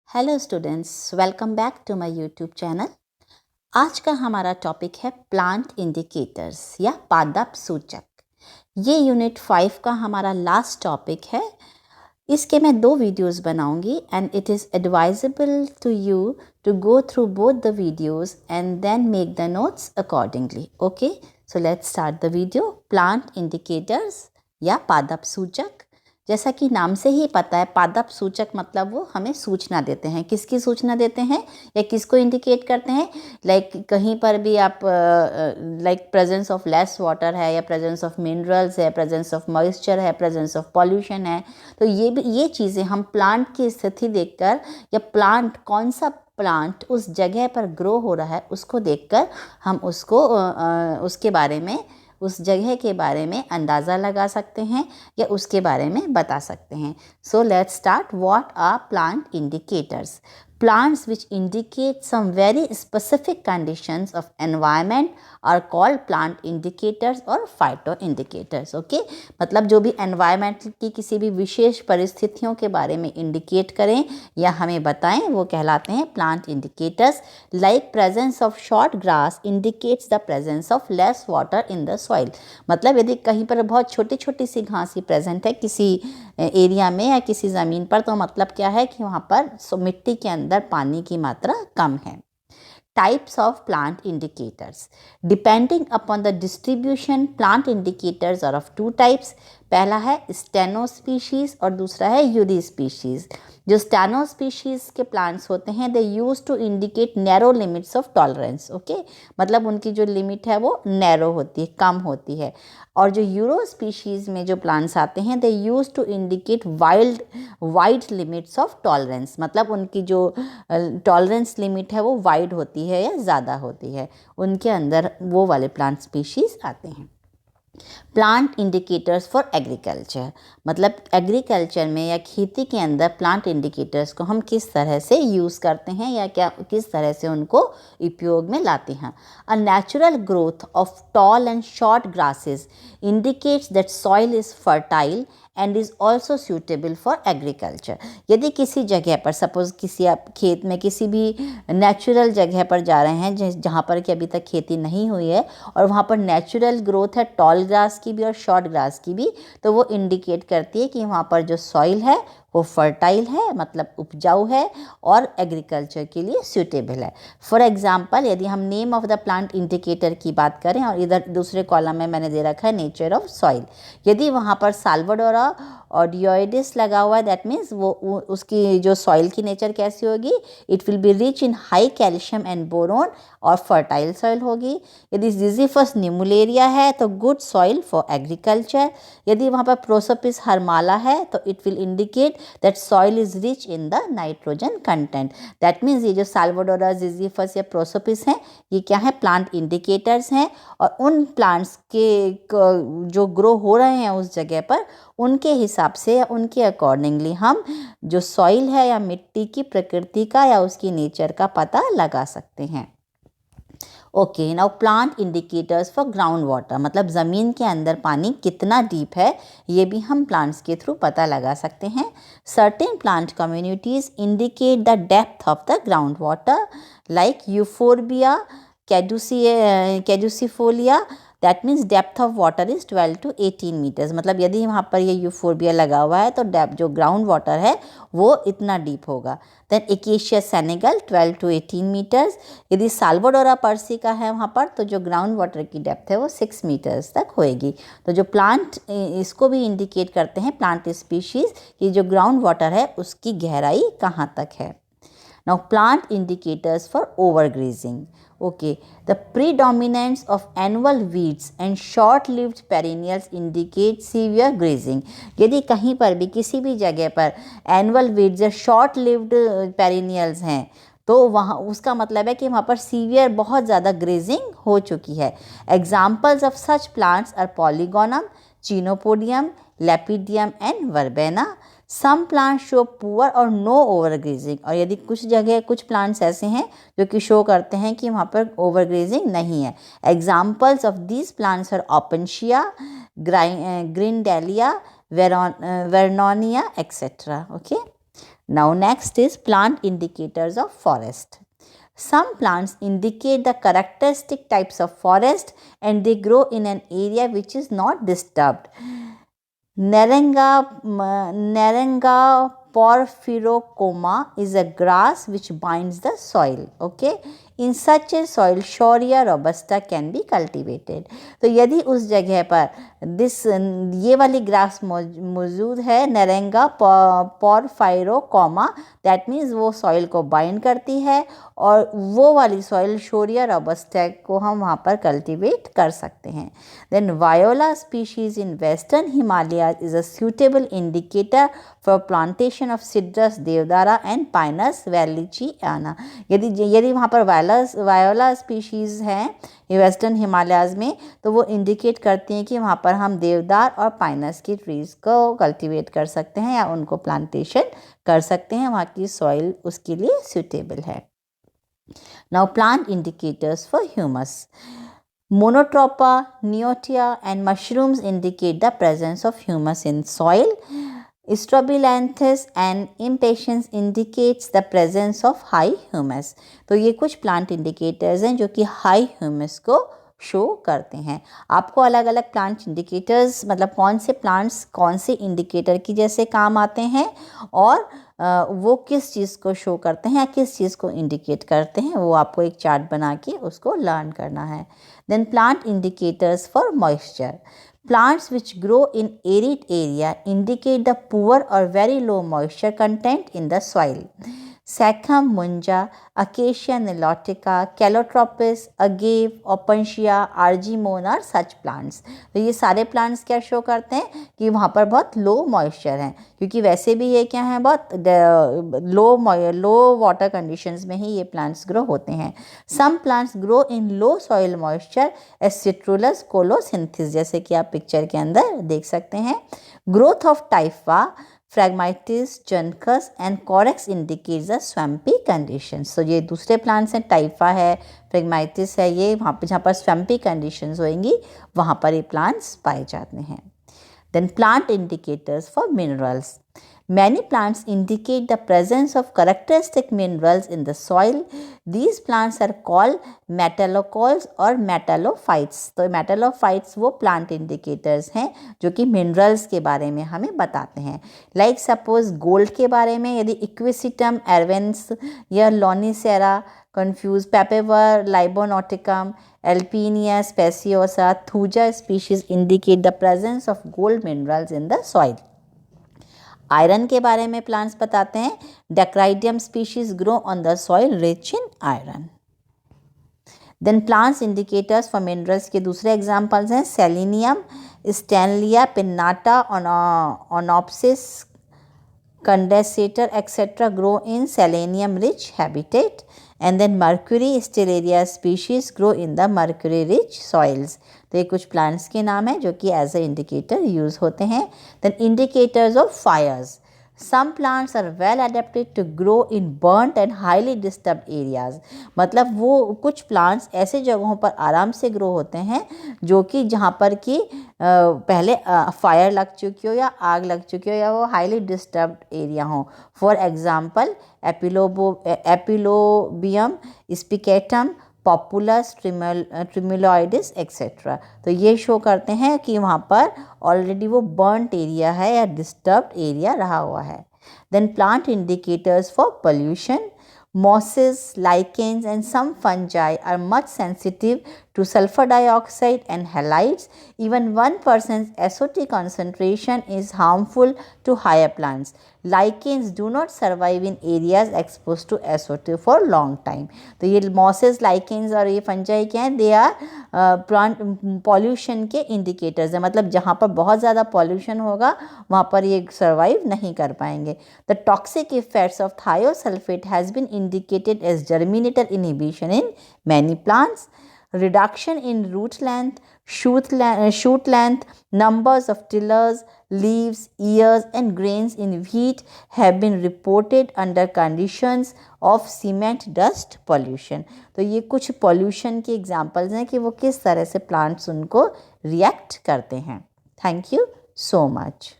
Hello students, welcome back to my YouTube channel. आज का हमारा टॉपिक है प्लांट इंडिकेटर्स या पादप सूचक। ये यूनिट 5 का हमारा लास्ट टॉपिक है। इसके मैं 2 वीडियोस बनाऊंगी and it is advisable to you to go through both the videos and then make the notes accordingly. Okay, so let's start the video. Plant indicators या पादप सूचक। जैसा कि नाम से ही पता है, पादप सूचक मतलब वो हमें सूचना देते हैं। किसकी सूचना देते हैं या किसको इंडिकेट करते हैं? लाइक कहीं पर भी आप like presence of less water है या प्रेजेंस ऑफ मिनरल्स है, प्रेजेंस ऑफ मॉइस्चर है, प्रेजेंस ऑफ पॉल्यूशन है, तो ये चीज़ें हम प्लांट की स्थिति देखकर या प्लांट कौन सा प्लांट उस जगह पर ग्रो हो रहा है उसको देखकर हम उसको उसके बारे में, उस जगह के बारे में अंदाज़ा लगा सकते हैं या उसके बारे में बता सकते हैं। So let's start. What are plant indicators? Plants which indicate some very specific conditions of environment are called plant indicators or phyto indicators. Okay, मतलब जो भी environment की किसी भी विशेष परिस्थितियों के बारे में indicate करें या हमें बताएं वो कहलाते हैं plant indicators. Like presence of short grass indicates the presence of less water in the soil. मतलब यदि कहीं पर बहुत छोटी छोटी सी घास ही प्रेजेंट है किसी एरिया में या किसी ज़मीन पर, तो मतलब क्या है कि वहाँ पर मिट्टी के अंदर पानी की मात्रा कम है। Types of plant indicators. Depending upon the distribution, plant indicators are of 2 types. पहला है स्टेनो स्पीशीज़ और दूसरा है यूरी स्पीशीज़। जो स्टेनो स्पीशीज़ के प्लांट्स होते हैं they use to indicate narrow limits of tolerance. Okay, मतलब उनकी जो लिमिट है वो नैरो होती है, कम होती है। और जो यूरो स्पीशीज़ में जो प्लांट्स आते हैं they use to indicate wide limits of tolerance, मतलब उनकी जो टॉलरेंस लिमिट है वो वाइड होती है या ज़्यादा होती है, उनके अंदर वो वाले प्लांट स्पीशीज़ आते हैं। प्लांट इंडिकेटर्स फॉर एग्रीकल्चर, मतलब एग्रीकल्चर में या खेती के अंदर प्लांट इंडिकेटर्स को हम किस तरह से यूज़ करते हैं या किस तरह से उनको उपयोग में लाते हैं। A natural growth of tall and short grasses indicates that soil is fertile and is also suitable for agriculture. यदि किसी जगह पर, सपोज़ किसी आप खेत में किसी भी नेचुरल जगह पर जा रहे हैं जहाँ पर कि अभी तक खेती नहीं हुई है और वहाँ पर नेचुरल ग्रोथ है टॉल ग्रास की भी और शॉर्ट ग्रास की भी, तो वो इंडिकेट करती है कि वहाँ पर जो सॉइल है वो फर्टाइल है, मतलब उपजाऊ है और एग्रीकल्चर के लिए सूटेबल है। फॉर एग्जांपल, यदि हम name of the plant indicator की बात करें और इधर दूसरे कॉलम में मैंने दे रखा है नेचर ऑफ सॉइल, यदि वहाँ पर साल्वाडोरा ऑडियोइडिस लगा हुआ है, दैट मीन्स वो उसकी जो सॉइल की नेचर कैसी होगी, it will be rich in high calcium and boron और फर्टाइल सॉइल होगी। यदि जिजीफस न्यूमुलेरिया है तो गुड सॉइल फॉर एग्रीकल्चर। यदि वहाँ पर प्रोसोपिस हरमाला है तो it will indicate that soil is rich in the nitrogen content. That means ये जो साल्वाडोरा, जिजीफस या प्रोसोपिस हैं, ये क्या है, प्लांट इंडिकेटर्स हैं और उन प्लांट्स के जो ग्रो हो रहे हैं उस जगह पर, उनके हिसाब से या उनके अकॉर्डिंगली हम जो सॉइल है या मिट्टी की प्रकृति का या उसकी नेचर का पता लगा सकते हैं। Okay, now plant indicators for ground water, मतलब ज़मीन के अंदर पानी कितना डीप है ये भी हम प्लांट्स के थ्रू पता लगा सकते हैं। Certain plant communities indicate the depth of the ground water, like Euphorbia caducifolia, that means depth of water is 12 to 18 metres. मतलब यदि वहाँ पर ये यूफोरबिया लगा हुआ है तो डेप्थ जो ग्राउंड वाटर है वो इतना डीप होगा। Then acacia senegal 12 to 18 metres. यदि साल्वाडोरा पर्सी का है वहाँ पर तो जो ग्राउंड वाटर की डेप्थ है वो 6 मीटर्स तक होएगी। तो जो प्लांट इसको भी इंडिकेट करते हैं, प्लांट स्पीशीज़ की जो ग्राउंड वाटर है उसकी गहराई कहाँ तक है। Now plant indicators for overgrazing. Okay, the predominance of annual weeds and short-lived perennials indicate severe grazing. यदि कहीं पर भी किसी भी जगह पर annual weeds या short-lived perennials हैं तो वहाँ उसका मतलब है कि वहाँ पर सीवियर बहुत ज़्यादा ग्रेजिंग हो चुकी है। Examples of such plants are Polygonum, Chenopodium, Lepidium and Verbena. Some plant show poor और नो ओवरग्रेजिंग, और यदि कुछ जगह कुछ प्लांट्स ऐसे हैं जो कि शो करते हैं कि वहाँ पर ओवरग्रेजिंग नहीं है। Examples of these plants are Opuntia, Grindelia, Vernonia etcetera. Okay, Now next is plant indicators of forest. Some plants indicate the characteristic types of forest and they grow in an area which is not disturbed. Naranga porphyrocoma is a grass which binds the soil. Okay, in such a soil Shorea robusta can be cultivated. तो यदि उस जगह पर ये वाली grass मौजूद है नरेंगा पोरफायरोकोमा, that means वो सॉइल को बाइंड करती है और वो वाली सॉइल शोरिया रोबस्टा को हम वहाँ पर कल्टीवेट कर सकते हैं. Then viola species in western Himalaya is a suitable indicator for plantation of citrus, deodara and pinus valeriana. यदि वहाँ पर वायोला स्पीशीज़ हैं ये वेस्टर्न हिमालयाज़ में, तो वो इंडिकेट करती हैं कि वहाँ पर हम देवदार और पाइनस की ट्रीज़ को कल्टीवेट कर सकते हैं या उनको प्लांटेशन कर सकते हैं, वहाँ की सॉइल उसके लिए सूटेबल है. Now plant indicators for humus. Monotropa, Neotia and mushrooms indicate the presence of humus in soil. Strobilanthes and impatiens indicates the presence of high humus. तो ये कुछ प्लांट इंडिकेटर्स हैं जो कि हाई ह्यूमस को शो करते हैं. आपको अलग अलग प्लांट इंडिकेटर्स मतलब कौन से प्लांट्स कौन से इंडिकेटर की जैसे काम आते हैं और वो किस चीज़ को शो करते हैं या किस चीज़ को इंडिकेट करते हैं, वो आपको एक चार्ट बना के उसको लर्न करना है. Then plant indicators for moisture. Plants which grow in arid area indicate the poor or very low moisture content in the soil. Sachem munja, Acacia nilotica, Calotropis, Agave, Opuntia, Argemone are such plants. तो ये सारे plants क्या show करते हैं कि वहाँ पर बहुत लो मॉइस्चर है, क्योंकि वैसे भी ये क्या है बहुत लो वाटर कंडीशंस में ही ये प्लांट्स ग्रो होते हैं. Some plants grow in low soil moisture as Citrullus colocynthis, जैसे कि आप पिक्चर के अंदर देख सकते हैं. Growth of Typha, Phragmites, Juncus and Corex indicates the swampy conditions. So ये दूसरे plants हैं, टाइफा है, Phragmites है, ये वहाँ पे जहाँ पर swampy conditions होंगी वहाँ पर ये plants पाए जाते हैं. Then plant indicators for minerals. Many plants indicate the presence of characteristic minerals in the soil. These plants are called metallocols or metallophytes. तो metallophytes वो plant indicators हैं जो कि minerals के बारे में हमें बताते हैं. Like suppose gold के बारे में यदि Equisetum arvens या Lonicera confuse, Papaver Libonoticum, Alpinia speciosa, Thuja species indicate the presence of gold minerals in the soil. Iron के बारे में प्लांट्स बताते हैं. Dacrydium species grow on the soil rich in iron. Then plants indicators for minerals के दूसरे examples हैं. Selenium, Stanleya pinnata, Onopsis condensator etc. grow in selenium rich habitat. And then mercury stellaria species grow in the mercury rich soils. तो ये कुछ plants के नाम हैं जो कि एज ए इंडिकेटर यूज़ होते हैं. Then indicators of fires. Some plants are well adapted to grow in burnt and highly disturbed areas. मतलब वो कुछ प्लांट्स ऐसे जगहों पर आराम से ग्रो होते हैं जो कि जहाँ पर कि पहले फायर लग चुकी हो या आग लग चुकी हो या वो हाईली डिस्टर्ब्ड एरिया हो. For example Epilobium spicatum, Populus tremuloides etcetera. तो ये शो करते हैं कि वहाँ पर ऑलरेडी वो बर्नड एरिया है या डिस्टर्ब्ड एरिया रहा हुआ है. Then plant indicators for pollution. Mosses, lichens and some fungi are much sensitive to sulfur dioxide and halides. Even 1% SO2 concentration is harmful to higher plants. Lichens do not survive in areas exposed to SO2 for long time. तो ये mosses, lichens और ये fungi क्या हैं? They are plant pollution के indicators हैं. मतलब जहाँ पर बहुत ज़्यादा pollution होगा वहाँ पर ये survive नहीं कर पाएंगे. The toxic effects of thiosulfate has been indicated as germinator inhibition in many plants. Reduction in root length, shoot length, numbers of tillers, leaves, ears and grains in wheat have been reported under conditions of cement dust pollution. तो ये कुछ pollution के examples हैं कि वो किस तरह से plants उनको react करते हैं. Thank you so much.